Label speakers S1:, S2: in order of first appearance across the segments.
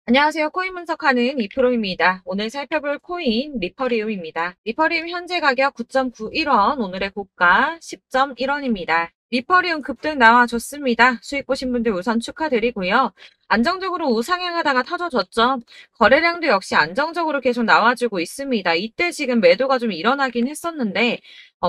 S1: 안녕하세요. 코인 분석하는 이프로입니다. 오늘 살펴볼 코인 리퍼리움입니다. 리퍼리움 현재 가격 9.91원, 오늘의 고가 10.1원입니다. 리퍼리움 급등 나와줬습니다. 수익 보신 분들 우선 축하드리고요. 안정적으로 우상향하다가 터져졌죠. 거래량도 역시 안정적으로 계속 나와주고 있습니다. 이때 지금 매도가 좀 일어나긴 했었는데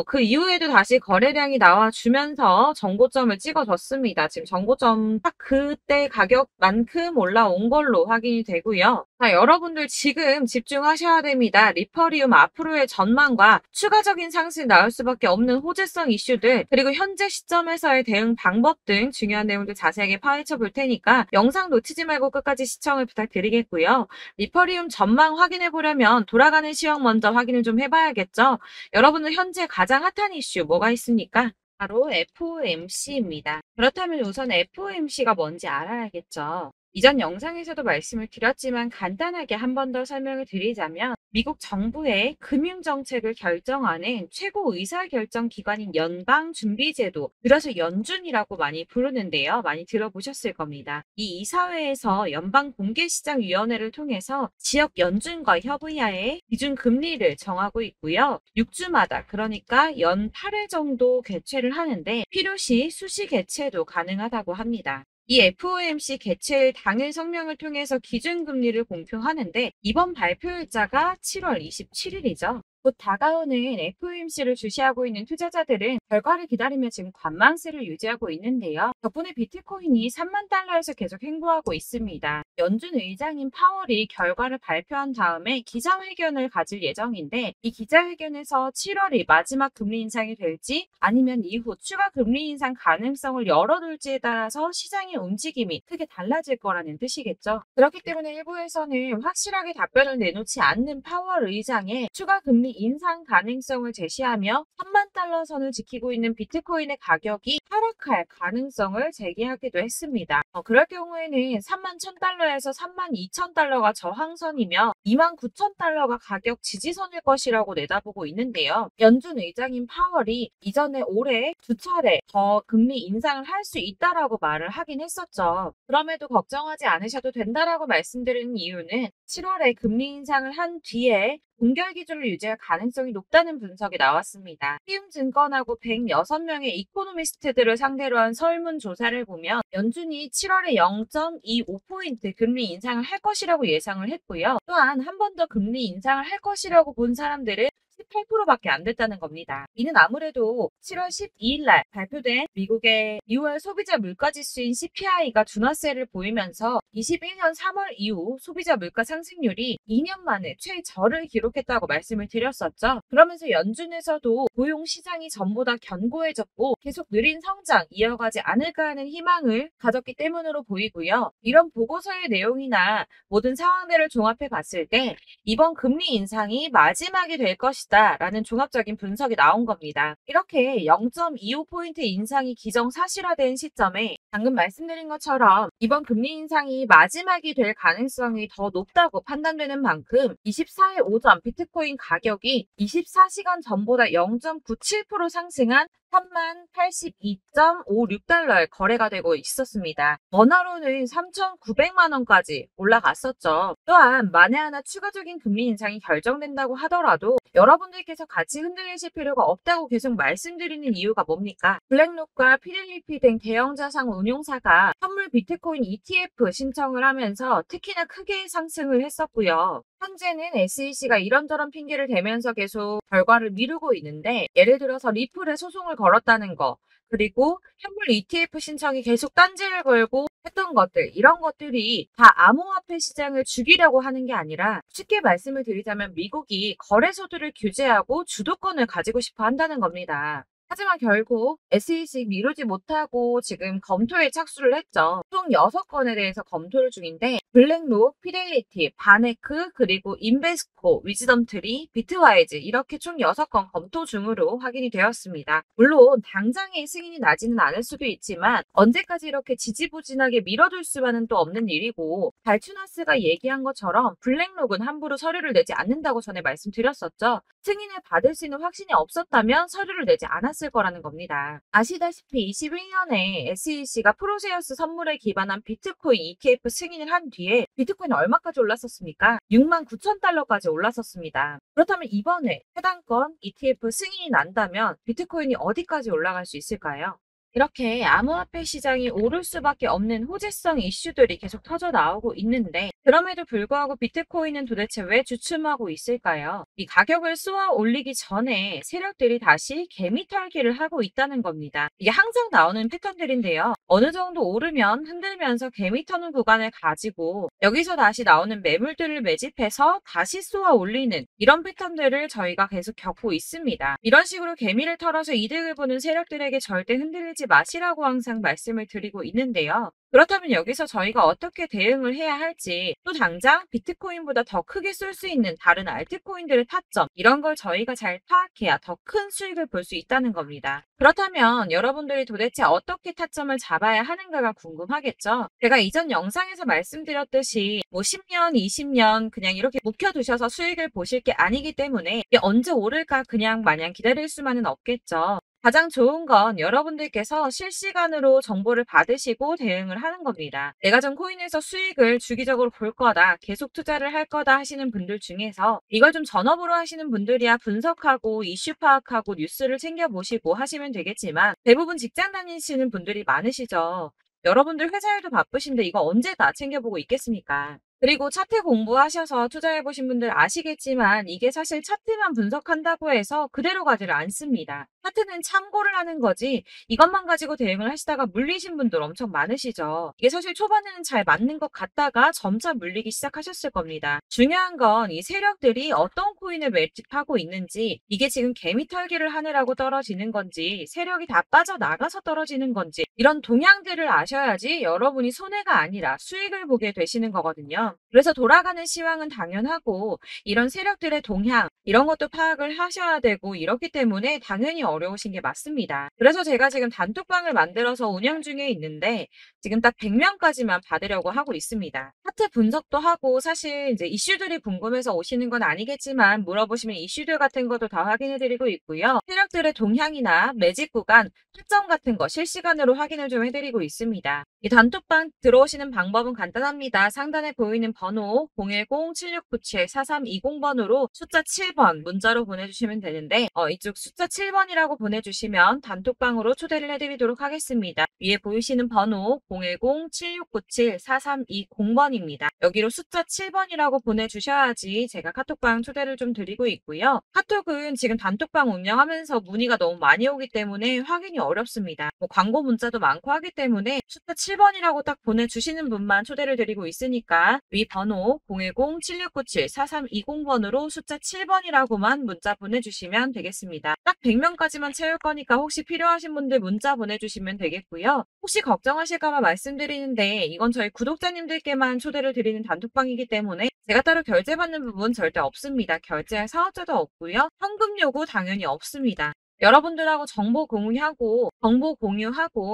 S1: 그 이후에도 다시 거래량이 나와주면서 정고점을 찍어줬습니다. 지금 정고점 딱 그때 가격만큼 올라온 걸로 확인이 되고요. 자, 여러분들 지금 집중하셔야 됩니다. 리퍼리움 앞으로의 전망과 추가적인 상승이 나올 수밖에 없는 호재성 이슈들, 그리고 현재 시점에서의 대응 방법 등 중요한 내용들 자세하게 파헤쳐 볼 테니까 영상 놓치지 말고 끝까지 시청을 부탁드리겠고요. 리퍼리움 전망 확인해 보려면 돌아가는 시황 먼저 확인을 좀 해봐야겠죠. 여러분은 현재 가장 핫한 이슈 뭐가 있습니까? 바로 FOMC입니다. 그렇다면 우선 FOMC가 뭔지 알아야겠죠. 이전 영상에서도 말씀을 드렸지만 간단하게 한 번 더 설명을 드리자면 미국 정부의 금융정책을 결정하는 최고 의사결정 기관인 연방준비제도, 줄여서 연준이라고 많이 부르는데요. 많이 들어보셨을 겁니다. 이 이사회에서 연방공개시장위원회를 통해서 지역 연준과 협의하에 기준금리를 정하고 있고요. 6주마다, 그러니까 연 8회 정도 개최를 하는데 필요시 수시 개최도 가능하다고 합니다. 이 FOMC 개최일 당일 성명을 통해서 기준금리를 공표하는데 이번 발표일자가 7월 27일이죠. 곧 다가오는 FOMC를 주시하고 있는 투자자들은 결과를 기다리며 지금 관망세를 유지하고 있는데요. 덕분에 비트코인이 3만 달러에서 계속 횡보하고 있습니다. 연준 의장인 파월이 결과를 발표한 다음에 기자회견을 가질 예정인데 이 기자회견에서 7월이 마지막 금리 인상이 될지 아니면 이후 추가 금리 인상 가능성을 열어둘지에 따라서 시장의 움직임이 크게 달라질 거라는 뜻이겠죠. 그렇기 때문에 일부에서는 확실하게 답변을 내놓지 않는 파월 의장의 추가 금리 인상 가능성을 제시하며 3만 달러 선을 지키고 있는 비트코인의 가격이 하락할 가능성을 제기하기도 했습니다. 그럴 경우에는 3만 1,000달러에서 3만 2,000달러가 저항선이며 2만 9,000달러가 가격 지지선일 것이라고 내다보고 있는데요. 연준 의장인 파월이 이전에 올해 2차례 더 금리 인상을 할 수 있다라고 말을 하긴 했었죠. 그럼에도 걱정하지 않으셔도 된다라고 말씀드리는 이유는 7월에 금리 인상을 한 뒤에 동결 기준을 유지할 가능성이 높다는 분석이 나왔습니다. 피움증권하고 106명의 이코노미스트들을 상대로 한 설문조사를 보면 연준이 7월에 0.25포인트 금리 인상을 할 것이라고 예상을 했고요. 또한 한 번 더 금리 인상을 할 것이라고 본 사람들은 18%밖에 안 됐다는 겁니다. 이는 아무래도 7월 12일 날 발표된 미국의 2월 소비자 물가지수인 CPI가 둔화세를 보이면서 21년 3월 이후 소비자 물가 상승률이 2년 만에 최저를 기록했다고 말씀을 드렸었죠. 그러면서 연준에서도 고용 시장이 전보다 견고해졌고 계속 느린 성장 이어가지 않을까 하는 희망을 가졌기 때문으로 보이고요. 이런 보고서의 내용이나 모든 상황들을 종합해 봤을 때 이번 금리 인상이 마지막이 될 것이다 라는 종합적인 분석이 나온 겁니다. 이렇게 0.25포인트 인상이 기정사실화된 시점에 방금 말씀드린 것처럼 이번 금리 인상이 마지막이 될 가능성이 더 높다고 판단되는 만큼 24일 오전 비트코인 가격이 24시간 전보다 0.97% 상승한 3082.56달러에 거래가 되고 있었습니다. 원화로는 3,900만 원까지 올라갔었죠. 또한 만에 하나 추가적인 금리 인상이 결정된다고 하더라도 여러분들께서 같이 흔들리실 필요가 없다고 계속 말씀드리는 이유가 뭡니까? 블랙록과 피델리피 등 대형 자산 운용사가 선물 비트코인 ETF 신청을 하면서 특히나 크게 상승을 했었고요. 현재는 SEC가 이런저런 핑계를 대면서 계속 결과를 미루고 있는데 예를 들어서 리플에 소송을 걸었다는 거, 그리고 현물 ETF 신청이 계속 딴지를 걸고 했던 것들, 이런 것들이 다 암호화폐 시장을 죽이려고 하는 게 아니라 쉽게 말씀을 드리자면 미국이 거래소들을 규제하고 주도권을 가지고 싶어 한다는 겁니다. 하지만 결국 SEC 미루지 못하고 지금 검토에 착수를 했죠. 총 6건에 대해서 검토를 중인데 블랙록, 피델리티, 바네크, 그리고 인베스코, 위즈덤트리, 비트와이즈 이렇게 총 6건 검토 중으로 확인이 되었습니다. 물론 당장의 승인이 나지는 않을 수도 있지만 언제까지 이렇게 지지부진하게 밀어둘 수만은 또 없는 일이고 발추나스가 얘기한 것처럼 블랙록은 함부로 서류를 내지 않는다고 전에 말씀드렸었죠. 승인을 받을 수 있는 확신이 없었다면 서류를 내지 않았을 거라는 겁니다. 아시다시피 21년에 SEC가 프로세우스 선물에 기반한 비트코인 ETF 승인을 한 뒤에 뒤에 비트코인이 얼마까지 올랐었습니까? 69,000달러까지 올랐었습니다. 그렇다면 이번에 해당 건 ETF 승인이 난다면 비트코인이 어디까지 올라갈 수 있을까요? 이렇게 암호화폐 시장이 오를 수밖에 없는 호재성 이슈들이 계속 터져 나오고 있는데 그럼에도 불구하고 비트코인은 도대체 왜 주춤하고 있을까요? 이 가격을 쏘아 올리기 전에 세력들이 다시 개미 털기를 하고 있다는 겁니다. 이게 항상 나오는 패턴들인데요. 어느 정도 오르면 흔들면서 개미 터는 구간을 가지고 여기서 다시 나오는 매물들을 매집해서 다시 쏘아 올리는 이런 패턴들을 저희가 계속 겪고 있습니다. 이런 식으로 개미를 털어서 이득을 보는 세력들에게 절대 흔들리지 마시라고 항상 말씀을 드리고 있는데요. 그렇다면 여기서 저희가 어떻게 대응을 해야 할지 또 당장 비트코인보다 더 크게 쏠 수 있는 다른 알트코인들의 타점 이런 걸 저희가 잘 파악해야 더 큰 수익을 볼 수 있다는 겁니다. 그렇다면 여러분들이 도대체 어떻게 타점을 잡아야 하는가가 궁금하겠죠? 제가 이전 영상에서 말씀드렸듯이 10년, 20년 그냥 이렇게 묵혀두셔서 수익을 보실 게 아니기 때문에 이게 언제 오를까 그냥 마냥 기다릴 수만은 없겠죠. 가장 좋은 건 여러분들께서 실시간으로 정보를 받으시고 대응을 하는 겁니다. 내가 전 코인에서 수익을 주기적으로 볼 거다, 계속 투자를 할 거다 하시는 분들 중에서 이걸 좀 전업으로 하시는 분들이야 분석하고 이슈 파악하고 뉴스를 챙겨보시고 하시면 되겠지만 대부분 직장 다니시는 분들이 많으시죠. 여러분들 회사 일도 바쁘신데 이거 언제 다 챙겨보고 있겠습니까? 그리고 차트 공부하셔서 투자해보신 분들 아시겠지만 이게 사실 차트만 분석한다고 해서 그대로 가지를 않습니다. 차트는 참고를 하는 거지 이것만 가지고 대응을 하시다가 물리신 분들 엄청 많으시죠. 이게 사실 초반에는 잘 맞는 것 같다가 점차 물리기 시작하셨을 겁니다. 중요한 건 이 세력들이 어떤 코인을 매집하고 있는지 이게 지금 개미 털기를 하느라고 떨어지는 건지 세력이 다 빠져나가서 떨어지는 건지 이런 동향들을 아셔야지 여러분이 손해가 아니라 수익을 보게 되시는 거거든요. 그래서 돌아가는 시황은 당연하고 이런 세력들의 동향 이런 것도 파악을 하셔야 되고 이렇기 때문에 당연히 어려우신 게 맞습니다. 그래서 제가 지금 단톡방을 만들어서 운영 중에 있는데 지금 딱 100명까지만 받으려고 하고 있습니다. 차트 분석도 하고 사실 이제 이슈들이 궁금해서 오시는 건 아니겠지만 물어보시면 이슈들 같은 것도 다 확인해드리고 있고요. 세력들의 동향이나 매집 구간, 타점 같은 거 실시간으로 확인을 좀 해드리고 있습니다. 이 단톡방 들어오시는 방법은 간단합니다. 상단에 보이는 번호 010-7697-4320번으로 숫자 7번 문자로 보내주시면 되는데 이쪽 숫자 7번이라고 보내주시면 단톡방으로 초대를 해드리도록 하겠습니다. 위에 보이시는 번호 010-7697-4320번입니다. 여기로 숫자 7번이라고 보내주셔야지 제가 카톡방 초대를 좀 드리고 있고요. 카톡은 지금 단톡방 운영하면서 문의가 너무 많이 오기 때문에 확인이 어렵습니다. 광고 문자도 많고 하기 때문에 숫자 7번이라고 딱 보내주시는 분만 초대를 드리고 있으니까 위 번호 010-7697-4320번으로 숫자 7번이라고만 문자 보내주시면 되겠습니다. 딱 100명까지만 채울 거니까 혹시 필요하신 분들 문자 보내주시면 되겠고요. 혹시 걱정하실까봐 말씀드리는데 이건 저희 구독자님들께만 초대를 드리는 단톡방이기 때문에 제가 따로 결제받는 부분 절대 없습니다. 결제할 사업자도 없고요. 현금 요구 당연히 없습니다. 여러분들하고 정보 공유하고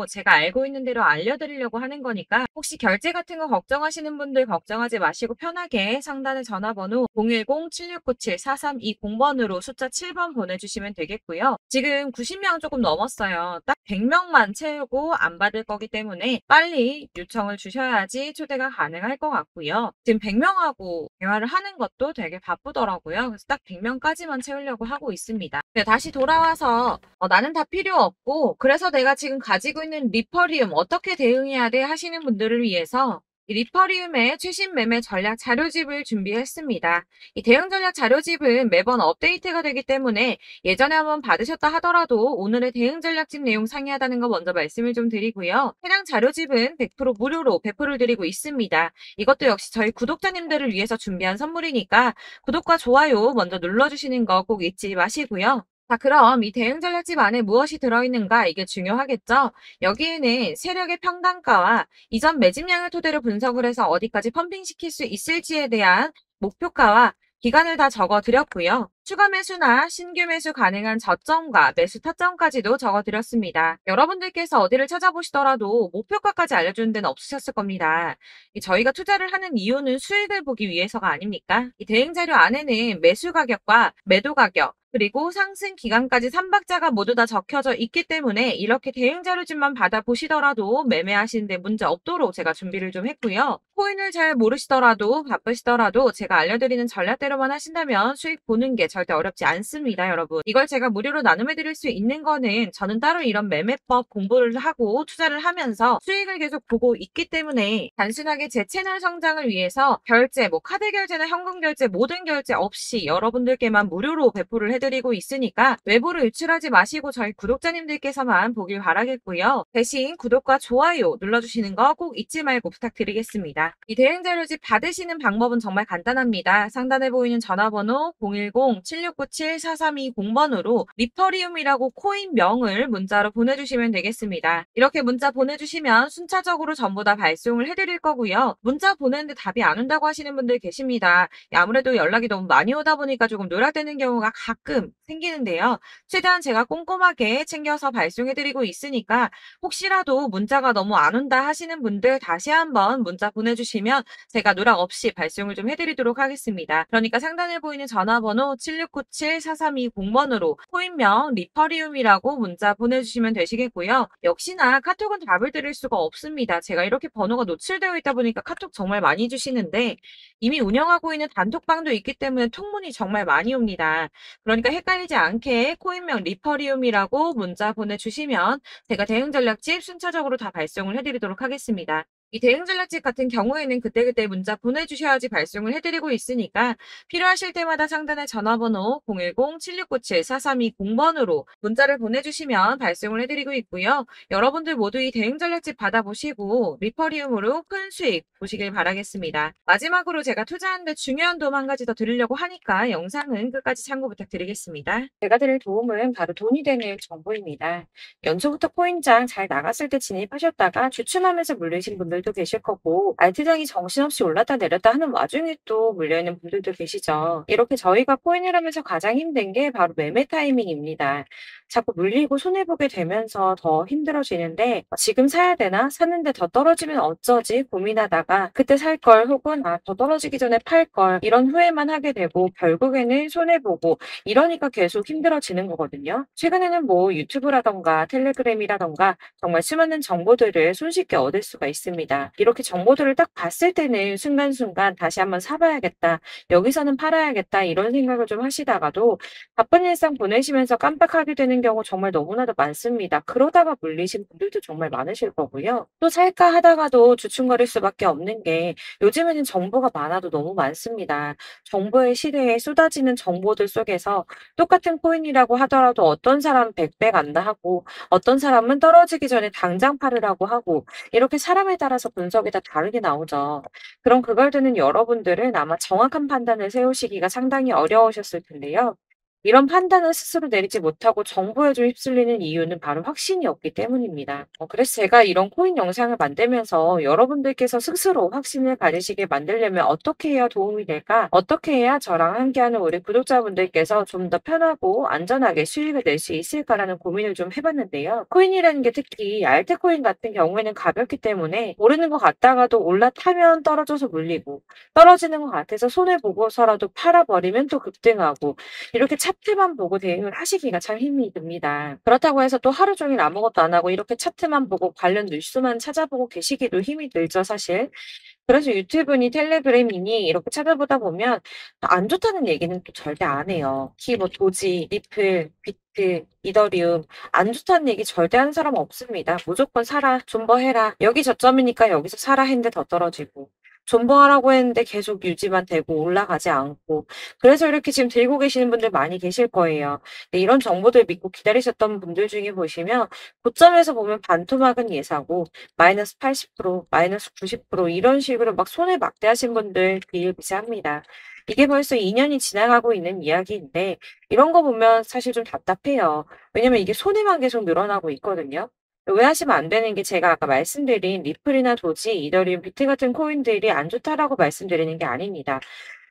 S1: 제가 알고 있는 대로 알려드리려고 하는 거니까 혹시 결제 같은 거 걱정하시는 분들 걱정하지 마시고 편하게 상단의 전화번호 010-7697-4320번으로 숫자 7번 보내주시면 되겠고요. 지금 90명 조금 넘었어요. 딱 100명만 채우고 안 받을 거기 때문에 빨리 요청을 주셔야지 초대가 가능할 것 같고요. 지금 100명하고 대화를 하는 것도 되게 바쁘더라고요. 그래서 딱 100명까지만 채우려고 하고 있습니다. 네, 다시 돌아와서 나는 다 필요 없고 그래서 내가 지금 가지고 있는 리퍼리움 어떻게 대응해야 돼 하시는 분들을 위해서 이 리퍼리움의 최신 매매 전략 자료집을 준비했습니다. 이 대응 전략 자료집은 매번 업데이트가 되기 때문에 예전에 한번 받으셨다 하더라도 오늘의 대응 전략집 내용 상이하다는 거 먼저 말씀을 좀 드리고요. 해당 자료집은 100% 무료로 배포를 드리고 있습니다. 이것도 역시 저희 구독자님들을 위해서 준비한 선물이니까 구독과 좋아요 먼저 눌러주시는 거 꼭 잊지 마시고요. 자, 그럼 이 대응 전략집 안에 무엇이 들어있는가 이게 중요하겠죠? 여기에는 세력의 평단가와 이전 매집량을 토대로 분석을 해서 어디까지 펌핑시킬 수 있을지에 대한 목표가와 기간을 다 적어드렸고요. 추가 매수나 신규 매수 가능한 저점과 매수 타점까지도 적어드렸습니다. 여러분들께서 어디를 찾아보시더라도 목표가까지 알려주는 데는 없으셨을 겁니다. 저희가 투자를 하는 이유는 수익을 보기 위해서가 아닙니까? 이 대응 자료 안에는 매수 가격과 매도 가격, 그리고 상승 기간까지 3박자가 모두 다 적혀져 있기 때문에 이렇게 대응 자료집만 받아보시더라도 매매하시는데 문제 없도록 제가 준비를 좀 했고요. 코인을 잘 모르시더라도 바쁘시더라도 제가 알려드리는 전략대로만 하신다면 수익 보는 게 절대 어렵지 않습니다, 여러분. 이걸 제가 무료로 나눔해드릴 수 있는 거는 저는 따로 이런 매매법 공부를 하고 투자를 하면서 수익을 계속 보고 있기 때문에 단순하게 제 채널 성장을 위해서 결제, 카드 결제나 현금 결제, 모든 결제 없이 여러분들께만 무료로 배포를 해드리고 있으니까 외부로 유출하지 마시고 저희 구독자님들께서만 보길 바라겠고요. 대신 구독과 좋아요 눌러주시는 거 꼭 잊지 말고 부탁드리겠습니다. 이 대응 자료집 받으시는 방법은 정말 간단합니다. 상단에 보이는 전화번호 010-7697-4320번으로 리퍼리움이라고 코인명을 문자로 보내주시면 되겠습니다. 이렇게 문자 보내주시면 순차적으로 전부 다 발송을 해드릴 거고요. 문자 보내는데 답이 안 온다고 하시는 분들 계십니다. 아무래도 연락이 너무 많이 오다 보니까 조금 누락되는 경우가 가끔 생기는데요. 최대한 제가 꼼꼼하게 챙겨서 발송해드리고 있으니까 혹시라도 문자가 너무 안 온다 하시는 분들 다시 한번 문자 보내주시면 제가 누락 없이 발송을 좀 해드리도록 하겠습니다. 그러니까 상단에 보이는 전화번호 7697-4320번으로 코인명 리퍼리움이라고 문자 보내주시면 되시겠고요. 역시나 카톡은 답을 드릴 수가 없습니다. 제가 이렇게 번호가 노출되어 있다 보니까 카톡 정말 많이 주시는데 이미 운영하고 있는 단톡방도 있기 때문에 통문이 정말 많이 옵니다. 그러니까 헷갈리지 않게 코인명 리퍼리움이라고 문자 보내주시면 제가 대응 전략집 순차적으로 다 발송을 해드리도록 하겠습니다. 이 대응 전략집 같은 경우에는 그때그때 문자 보내주셔야지 발송을 해드리고 있으니까 필요하실 때마다 상단의 전화번호 010-7697-4320번으로 문자를 보내주시면 발송을 해드리고 있고요. 여러분들 모두 이 대응 전략집 받아보시고 리퍼리움으로 큰 수익 보시길 바라겠습니다. 마지막으로 제가 투자하는데 중요한 도움 한 가지 더 드리려고 하니까 영상은 끝까지 참고 부탁드리겠습니다. 제가 드릴 도움은 바로 돈이 되는 정보입니다. 연초부터 코인장 잘 나갔을 때 진입하셨다가 주춤하면서 물리신 분들도 계실 거고 알트장이 정신없이 올랐다 내렸다 하는 와중에 또 물려있는 분들도 계시죠. 이렇게 저희가 코인을 하면서 가장 힘든 게 바로 매매 타이밍입니다. 자꾸 물리고 손해보게 되면서 더 힘들어지는데 지금 사야 되나? 샀는데 더 떨어지면 어쩌지? 고민하다가 그때 살 걸 혹은 더 떨어지기 전에 팔 걸 이런 후회만 하게 되고 결국에는 손해보고 이러니까 계속 힘들어지는 거거든요. 최근에는 유튜브라던가 텔레그램이라던가 정말 수많은 정보들을 손쉽게 얻을 수가 있습니다. 이렇게 정보들을 딱 봤을 때는 순간순간 다시 한번 사봐야겠다. 여기서는 팔아야겠다. 이런 생각을 좀 하시다가도 바쁜 일상 보내시면서 깜빡하게 되는 경우 정말 너무나도 많습니다. 그러다가 물리신 분들도 정말 많으실 거고요. 또 살까 하다가도 주춤거릴 수밖에 없는 게 요즘에는 정보가 많아도 너무 많습니다. 정보의 시대에 쏟아지는 정보들 속에서 똑같은 코인이라고 하더라도 어떤 사람은 100배 간다 하고 어떤 사람은 떨어지기 전에 당장 팔으라고 하고 이렇게 사람에 따라서 분석이 다 다르게 나오죠. 그럼 그걸 듣는 여러분들은 아마 정확한 판단을 세우시기가 상당히 어려우셨을 텐데요. 이런 판단을 스스로 내리지 못하고 정보에 좀 휩쓸리는 이유는 바로 확신이 없기 때문입니다. 그래서 제가 이런 코인 영상을 만들면서 여러분들께서 스스로 확신을 가지시게 만들려면 어떻게 해야 도움이 될까? 어떻게 해야 저랑 함께하는 우리 구독자분들께서 좀 더 편하고 안전하게 수익을 낼 수 있을까라는 고민을 좀 해봤는데요. 코인이라는 게 특히 알트코인 같은 경우에는 가볍기 때문에 오르는 것 같다가도 올라타면 떨어져서 물리고 떨어지는 것 같아서 손해보고서라도 팔아버리면 또 급등하고 이렇게 차트만 보고 대응을 하시기가 참 힘이 듭니다. 그렇다고 해서 또 하루 종일 아무것도 안 하고 이렇게 차트만 보고 관련 뉴스만 찾아보고 계시기도 힘이 들죠, 사실. 그래서 유튜브니 텔레그램이니 이렇게 찾아보다 보면 안 좋다는 얘기는 또 절대 안 해요. 특히 도지, 리플, 비트, 이더리움 안 좋다는 얘기 절대 하는 사람 없습니다. 무조건 사라, 존버해라. 여기 저점이니까 여기서 사라 했는데 더 떨어지고. 존버하라고 했는데 계속 유지만 되고 올라가지 않고 그래서 이렇게 지금 들고 계시는 분들 많이 계실 거예요. 근데 이런 정보들 믿고 기다리셨던 분들 중에 보시면 고점에서 보면 반토막은 예사고 마이너스 80%, 마이너스 90% 이런 식으로 막 손해 막대하신 분들 비일비재합니다. 이게 벌써 2년이 지나가고 있는 이야기인데 이런 거 보면 사실 좀 답답해요. 왜냐면 이게 손해만 계속 늘어나고 있거든요. 오해하시면 안 되는 게 제가 아까 말씀드린 리플이나 도지, 이더리움, 비트 같은 코인들이 안 좋다라고 말씀드리는 게 아닙니다.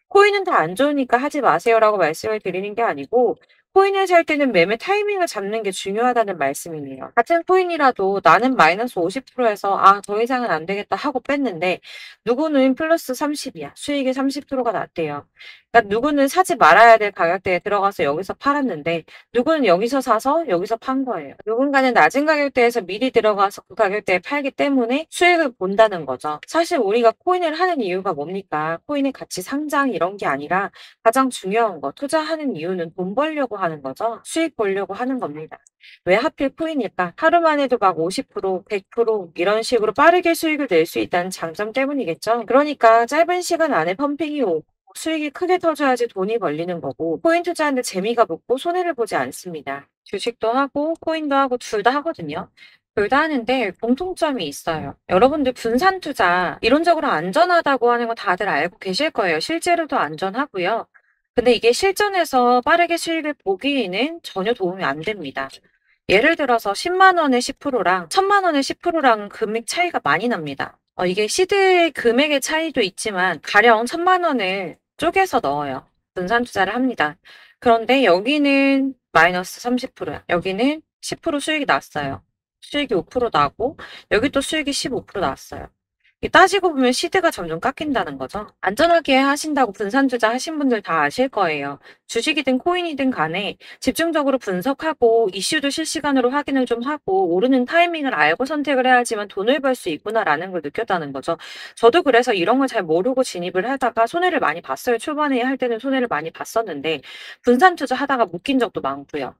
S1: 코인은 다 안 좋으니까 하지 마세요라고 말씀을 드리는 게 아니고 코인을 살 때는 매매 타이밍을 잡는 게 중요하다는 말씀이네요. 같은 코인이라도 나는 마이너스 50%에서 더 이상은 안 되겠다 하고 뺐는데 누구는 플러스 30이야. 수익이 30%가 났대요. 그러니까 누구는 사지 말아야 될 가격대에 들어가서 여기서 팔았는데 누구는 여기서 사서 여기서 판 거예요. 누군가는 낮은 가격대에서 미리 들어가서 그 가격대에 팔기 때문에 수익을 본다는 거죠. 사실 우리가 코인을 하는 이유가 뭡니까? 코인의 가치 상장 이런 게 아니라 가장 중요한 거 투자하는 이유는 돈 벌려고 하는 거죠. 수익 보려고 하는 겁니다. 왜 하필 코인일까? 하루만 해도 막 50%, 100% 이런 식으로 빠르게 수익을 낼 수 있다는 장점 때문이겠죠. 그러니까 짧은 시간 안에 펌핑이 오고 수익이 크게 터져야지 돈이 벌리는 거고 코인 투자하는데 재미가 붙고 손해를 보지 않습니다. 주식도 하고 코인도 하고 둘 다 하거든요. 둘 다 하는데 공통점이 있어요. 여러분들 분산 투자 이론적으로 안전하다고 하는 거 다들 알고 계실 거예요. 실제로도 안전하고요. 근데 이게 실전에서 빠르게 수익을 보기에는 전혀 도움이 안 됩니다. 예를 들어서 10만 원의 10%랑 1000만 원의 10%랑 금액 차이가 많이 납니다. 이게 시드의 금액의 차이도 있지만 가령 1000만 원을 쪼개서 넣어요. 분산 투자를 합니다. 그런데 여기는 마이너스 30%야. 여기는 10% 수익이 났어요. 수익이 5% 나고 여기 또 수익이 15% 나왔어요. 따지고 보면 시드가 점점 깎인다는 거죠. 안전하게 하신다고 분산 투자 하신 분들 다 아실 거예요. 주식이든 코인이든 간에 집중적으로 분석하고 이슈도 실시간으로 확인을 좀 하고 오르는 타이밍을 알고 선택을 해야지만 돈을 벌 수 있구나라는 걸 느꼈다는 거죠. 저도 그래서 이런 걸 잘 모르고 진입을 하다가 손해를 많이 봤어요. 초반에 할 때는 손해를 많이 봤었는데 분산 투자 하다가 묶인 적도 많고요.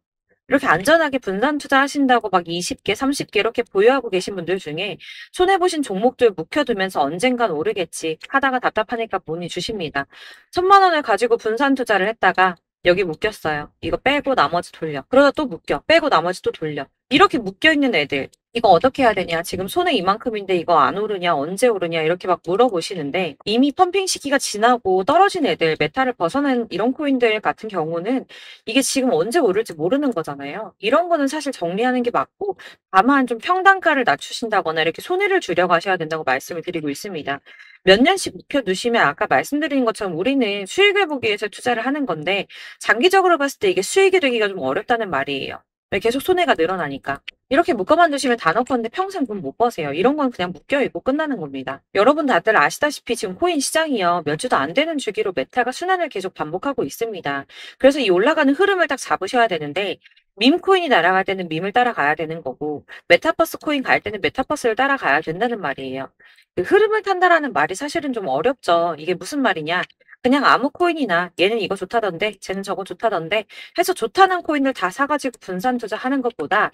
S1: 이렇게 안전하게 분산 투자하신다고 막 20개, 30개 이렇게 보유하고 계신 분들 중에 손해보신 종목들 묵혀두면서 언젠간 오르겠지 하다가 답답하니까 문의 주십니다. 1000만 원을 가지고 분산 투자를 했다가 여기 묶였어요. 이거 빼고 나머지 돌려. 그러다 또 묶여. 빼고 나머지 또 돌려. 이렇게 묶여있는 애들 이거 어떻게 해야 되냐? 지금 손해 이만큼인데 이거 안 오르냐? 언제 오르냐? 이렇게 막 물어보시는데 이미 펌핑 시기가 지나고 떨어진 애들, 메타를 벗어난 이런 코인들 같은 경우는 이게 지금 언제 오를지 모르는 거잖아요. 이런 거는 사실 정리하는 게 맞고 다만 좀 평단가를 낮추신다거나 이렇게 손해를 줄여 가셔야 된다고 말씀을 드리고 있습니다. 몇 년씩 묵혀두시면 아까 말씀드린 것처럼 우리는 수익을 보기 위해서 투자를 하는 건데 장기적으로 봤을 때 이게 수익이 되기가 좀 어렵다는 말이에요. 왜 계속 손해가 늘어나니까. 이렇게 묶어만 두시면 다 넣건데 평생 돈 못 버세요. 이런 건 그냥 묶여있고 끝나는 겁니다. 여러분 다들 아시다시피 지금 코인 시장이요. 몇 주도 안 되는 주기로 메타가 순환을 계속 반복하고 있습니다. 그래서 이 올라가는 흐름을 딱 잡으셔야 되는데 밈코인이 날아갈 때는 밈을 따라가야 되는 거고 메타버스 코인 갈 때는 메타버스를 따라가야 된다는 말이에요. 그 흐름을 탄다라는 말이 사실은 좀 어렵죠. 이게 무슨 말이냐. 그냥 아무 코인이나 얘는 이거 좋다던데 쟤는 저거 좋다던데 해서 좋다는 코인을 다 사가지고 분산 투자하는 것보다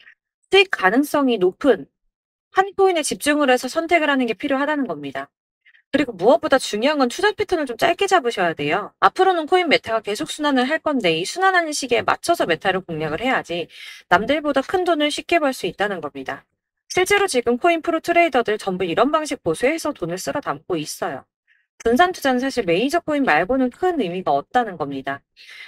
S1: 수익 가능성이 높은 한 코인에 집중을 해서 선택을 하는 게 필요하다는 겁니다. 그리고 무엇보다 중요한 건 투자 패턴을 좀 짧게 잡으셔야 돼요. 앞으로는 코인 메타가 계속 순환을 할 건데 이 순환하는 시기에 맞춰서 메타를 공략을 해야지 남들보다 큰 돈을 쉽게 벌 수 있다는 겁니다. 실제로 지금 코인 프로 트레이더들 전부 이런 방식 보수해서 돈을 쓸어 담고 있어요. 분산 투자는 사실 메이저 코인 말고는 큰 의미가 없다는 겁니다.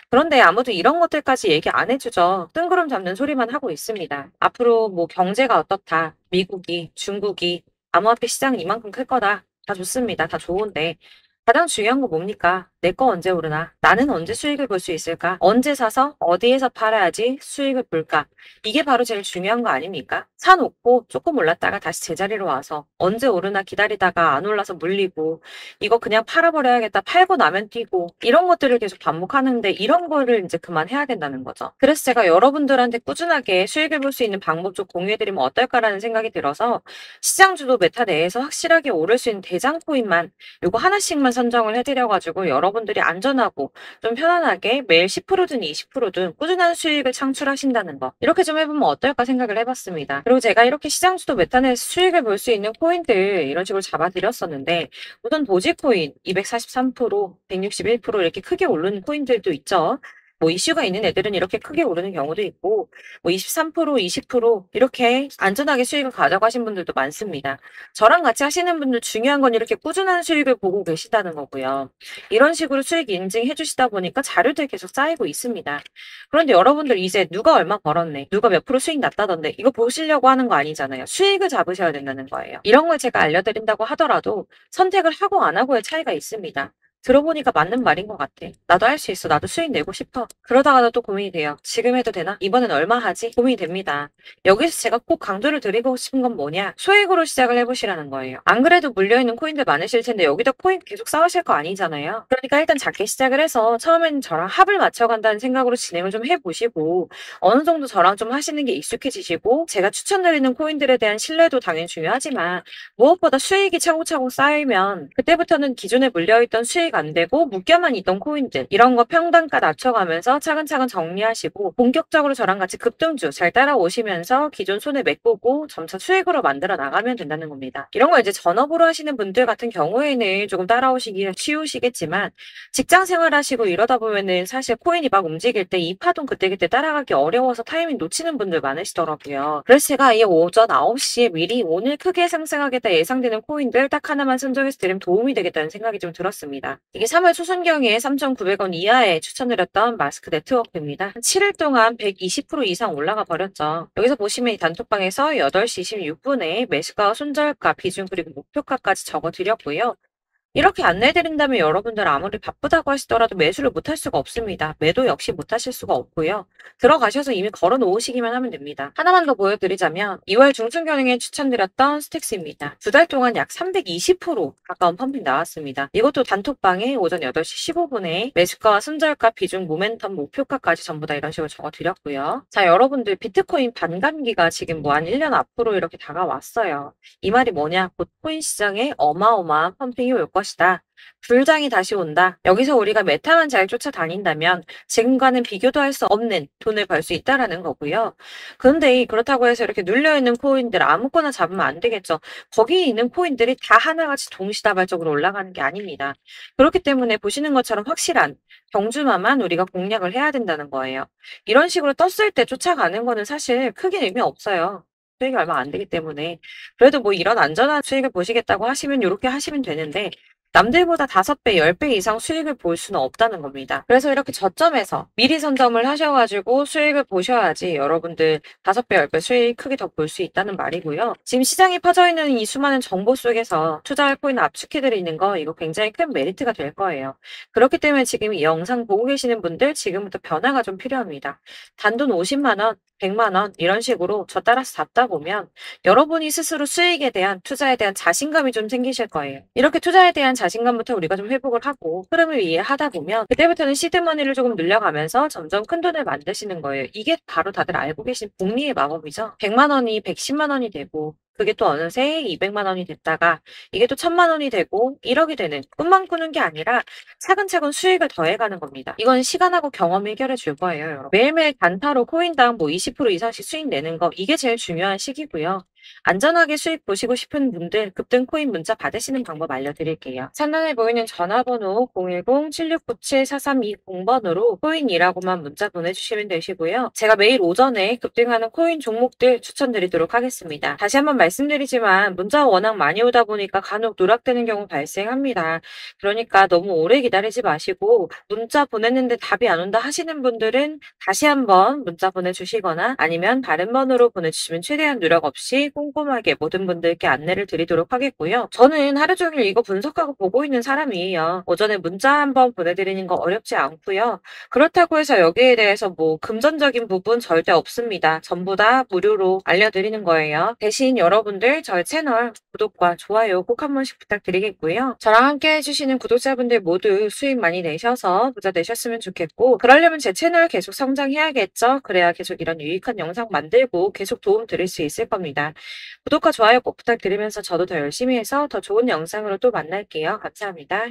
S1: 그런데 아무도 이런 것들까지 얘기 안 해주죠. 뜬구름 잡는 소리만 하고 있습니다. 앞으로 뭐 경제가 어떻다. 미국이, 중국이, 암호화폐 시장은 이만큼 클 거다. 다 좋습니다. 다 좋은데 가장 중요한 거 뭡니까? 내 거 언제 오르나? 나는 언제 수익을 볼 수 있을까? 언제 사서 어디에서 팔아야지 수익을 볼까? 이게 바로 제일 중요한 거 아닙니까? 사놓고 조금 올랐다가 다시 제자리로 와서 언제 오르나 기다리다가 안 올라서 물리고 이거 그냥 팔아버려야겠다. 팔고 나면 뛰고 이런 것들을 계속 반복하는데 이런 거를 이제 그만해야 된다는 거죠. 그래서 제가 여러분들한테 꾸준하게 수익을 볼 수 있는 방법 좀 공유해드리면 어떨까라는 생각이 들어서 시장주도 메타 내에서 확실하게 오를 수 있는 대장 코인만 요거 하나씩만 선정을 해드려가지고 여러분들이 안전하고 좀 편안하게 매일 10%든 20%든 꾸준한 수익을 창출하신다는 거 이렇게 좀 해보면 어떨까 생각을 해봤습니다. 그리고 제가 이렇게 시장주도 메타 내에서 수익을 볼 수 있는 코인들 이런 식으로 잡아드렸었는데 우선 도지코인 243%, 161% 이렇게 크게 오르는 코인들도 있죠. 뭐 이슈가 있는 애들은 이렇게 크게 오르는 경우도 있고 뭐 23%, 20% 이렇게 안전하게 수익을 가져가신 분들도 많습니다. 저랑 같이 하시는 분들 중요한 건 이렇게 꾸준한 수익을 보고 계시다는 거고요. 이런 식으로 수익 인증해 주시다 보니까 자료들 계속 쌓이고 있습니다. 그런데 여러분들 이제 누가 얼마 벌었네, 누가 몇 프로 수익 났다던데 이거 보시려고 하는 거 아니잖아요. 수익을 잡으셔야 된다는 거예요. 이런 걸 제가 알려드린다고 하더라도 선택을 하고 안 하고의 차이가 있습니다. 들어보니까 맞는 말인 것 같아. 나도 할 수 있어. 나도 수익 내고 싶어. 그러다가도 또 고민이 돼요. 지금 해도 되나? 이번엔 얼마 하지? 고민이 됩니다. 여기서 제가 꼭 강조를 드리고 싶은 건 뭐냐? 소액으로 시작을 해보시라는 거예요. 안 그래도 물려있는 코인들 많으실 텐데 여기다 코인 계속 쌓으실 거 아니잖아요. 그러니까 일단 작게 시작을 해서 처음에는 저랑 합을 맞춰간다는 생각으로 진행을 좀 해보시고 어느 정도 저랑 좀 하시는 게 익숙해지시고 제가 추천드리는 코인들에 대한 신뢰도 당연히 중요하지만 무엇보다 수익이 차곡차곡 쌓이면 그때부터는 기존에 물려있던 수익 안 되고 묶여만 있던 코인들 이런 거 평단가 낮춰가면서 차근차근 정리하시고 본격적으로 저랑 같이 급등주 잘 따라오시면서 기존 손해 메꾸고 점차 수익으로 만들어 나가면 된다는 겁니다. 이런 거 이제 전업으로 하시는 분들 같은 경우에는 조금 따라오시기 쉬우시겠지만 직장 생활 하시고 이러다 보면은 사실 코인이 막 움직일 때 이 파동 그때그때 따라가기 어려워서 타이밍 놓치는 분들 많으시더라고요. 그래서 제가 이 오전 9시에 미리 오늘 크게 상승하겠다 예상되는 코인들 딱 하나만 선정해서 드리면 도움이 되겠다는 생각이 좀 들었습니다. 이게 3월 초순경에 3,900원 이하에 추천드렸던 마스크 네트워크입니다. 7일 동안 120% 이상 올라가 버렸죠. 여기서 보시면 이 단톡방에서 8시 26분에 매수가, 손절가, 비중 그리고 목표가까지 적어드렸고요. 이렇게 안내해드린다면 여러분들 아무리 바쁘다고 하시더라도 매수를 못할 수가 없습니다. 매도 역시 못하실 수가 없고요. 들어가셔서 이미 걸어 놓으시기만 하면 됩니다. 하나만 더 보여드리자면 2월 중순경에 추천드렸던 스택스입니다. 2달 동안 약 320% 가까운 펌핑 나왔습니다. 이것도 단톡방에 오전 8시 15분에 매수가와 손절가, 비중, 모멘텀, 목표가까지 전부 다 이런 식으로 적어드렸고요. 자, 여러분들 비트코인 반감기가 지금 뭐 한 1년 앞으로 이렇게 다가왔어요. 이 말이 뭐냐? 곧 코인 시장에 어마어마한 펌핑이 올 것이다. 불장이 다시 온다. 여기서 우리가 메타만 잘 쫓아다닌다면 지금과는 비교도 할 수 없는 돈을 벌 수 있다라는 거고요. 그런데 그렇다고 해서 이렇게 눌려있는 코인들 아무거나 잡으면 안 되겠죠. 거기에 있는 코인들이 다 하나같이 동시다발적으로 올라가는 게 아닙니다. 그렇기 때문에 보시는 것처럼 확실한 경주마만 우리가 공략을 해야 된다는 거예요. 이런 식으로 떴을 때 쫓아가는 거는 사실 크게 의미 없어요. 수익이 얼마 안 되기 때문에. 그래도 뭐 이런 안전한 수익을 보시겠다고 하시면 이렇게 하시면 되는데 남들보다 5배, 10배 이상 수익을 볼 수는 없다는 겁니다. 그래서 이렇게 저점에서 미리 선점을 하셔가지고 수익을 보셔야지 여러분들 5배, 10배 수익 크게 더 볼 수 있다는 말이고요. 지금 시장에 퍼져있는 이 수많은 정보 속에서 투자할 코인을 압축해드리는 거 이거 굉장히 큰 메리트가 될 거예요. 그렇기 때문에 지금 이 영상 보고 계시는 분들 지금부터 변화가 좀 필요합니다. 단돈 50만 원, 100만 원 이런 식으로 저 따라서 잡다 보면 여러분이 스스로 수익에 대한 투자에 대한 자신감이 좀 생기실 거예요. 이렇게 투자에 대한 자신감부터 우리가 좀 회복을 하고 흐름을 이해하다 보면 그때부터는 시드머니를 조금 늘려가면서 점점 큰 돈을 만드시는 거예요. 이게 바로 다들 알고 계신 복리의 마법이죠. 100만 원이 110만 원이 되고 그게 또 어느새 200만 원이 됐다가 이게 또 1000만 원이 되고 1억이 되는 꿈만 꾸는 게 아니라 차근차근 수익을 더해가는 겁니다. 이건 시간하고 경험이 해결해 줄 거예요. 여러분. 매일매일 단타로 코인당 뭐 20% 이상씩 수익 내는 거 이게 제일 중요한 시기고요. 안전하게 수익 보시고 싶은 분들 급등 코인 문자 받으시는 방법 알려드릴게요. 상단에 보이는 전화번호 010-7697-4320번으로 코인이라고만 문자 보내주시면 되시고요. 제가 매일 오전에 급등하는 코인 종목들 추천드리도록 하겠습니다. 다시 한번 말씀드리지만 문자 워낙 많이 오다 보니까 간혹 누락되는 경우 발생합니다. 그러니까 너무 오래 기다리지 마시고 문자 보냈는데 답이 안 온다 하시는 분들은 다시 한번 문자 보내주시거나 아니면 다른 번호로 보내주시면 최대한 누락 없이 꼼꼼하게 모든 분들께 안내를 드리도록 하겠고요. 저는 하루 종일 이거 분석하고 보고 있는 사람이에요. 오전에 문자 한번 보내드리는 거 어렵지 않고요. 그렇다고 해서 여기에 대해서 뭐 금전적인 부분 절대 없습니다. 전부 다 무료로 알려드리는 거예요. 대신 여러분들 저희 채널 구독과 좋아요 꼭 한 번씩 부탁드리겠고요. 저랑 함께 해주시는 구독자분들 모두 수익 많이 내셔서 부자 되셨으면 좋겠고 그러려면 제 채널 계속 성장해야겠죠. 그래야 계속 이런 유익한 영상 만들고 계속 도움 드릴 수 있을 겁니다. 구독과 좋아요 꼭 부탁드리면서 저도 더 열심히 해서 더 좋은 영상으로 또 만날게요. 감사합니다.